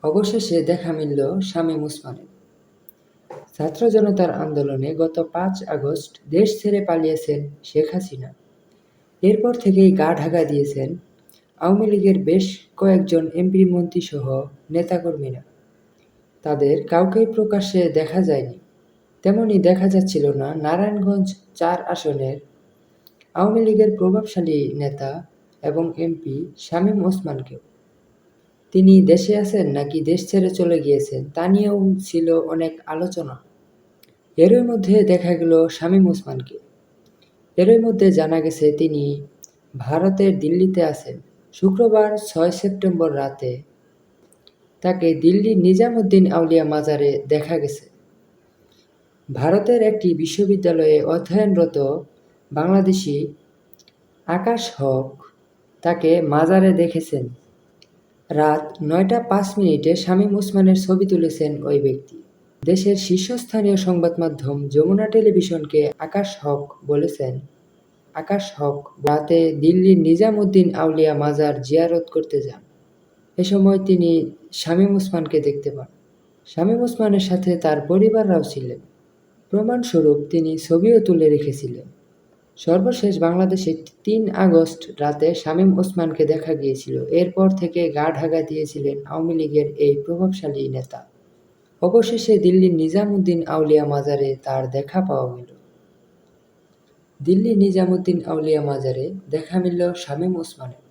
অবশেষে দেখা মিলল শামীম ওসমানের। ছাত্র জনতার আন্দোলনে গত ৫ আগস্ট দেশ ছেড়ে পালিয়েছেন শেখ হাসিনা। এরপর থেকেই গা ঢাকা দিয়েছেন আওয়ামী লীগের বেশ কয়েকজন এমপি মন্ত্রীসহ নেতাকর্মীরা। তাদের কাউকেই প্রকাশ্যে দেখা যায়নি। তেমনই দেখা যাচ্ছিল না নারায়ণগঞ্জ ৪ আসনের আওয়ামী লীগের প্রভাবশালী নেতা এবং এমপি শামীম ওসমানকেও। তিনি দেশে আছেন নাকি দেশ ছেড়ে চলে গিয়েছেন তা নিয়েও ছিল অনেক আলোচনা। এরই মধ্যে দেখা গেল শামীম ওসমানকে। এরই মধ্যে জানা গেছে তিনি ভারতের দিল্লিতে আছেন। শুক্রবার ৬ সেপ্টেম্বর রাতে তাকে দিল্লির নিজামুদ্দিন আউলিয়া মাজারে দেখা গেছে। ভারতের একটি বিশ্ববিদ্যালয়ে অধ্যয়নরত বাংলাদেশি আকাশ হক তাকে মাজারে দেখেছেন। রাত ৯টা ৫ মিনিটে শামীম ওসমানের ছবি তুলেছেন ওই ব্যক্তি। দেশের শীর্ষস্থানীয় সংবাদ মাধ্যম যমুনা টেলিভিশনকে আকাশ হক বলেছেন, আকাশ হক রাতে দিল্লির নিজামুদ্দিন আউলিয়া মাজার জিয়ারত করতে যান। এ সময় তিনি শামীম ওসমানকে দেখতে পান। শামীম ওসমানের সাথে তার পরিবাররাও ছিলেন। প্রমাণস্বরূপ তিনি ছবিও তুলে রেখেছিলেন। সর্বশেষ বাংলাদেশে ৩ আগস্ট রাতে শামীম ওসমানকে দেখা গিয়েছিল। এরপর থেকে গা ঢাকা দিয়েছিলেন আওয়ামী লীগের এই প্রভাবশালী নেতা। অবশেষে দিল্লির নিজামুদ্দিন আউলিয়া মাজারে তার দেখা পাওয়া গেল। দিল্লির নিজামুদ্দিন আউলিয়া মাজারে দেখা মিলল শামীম ওসমানের।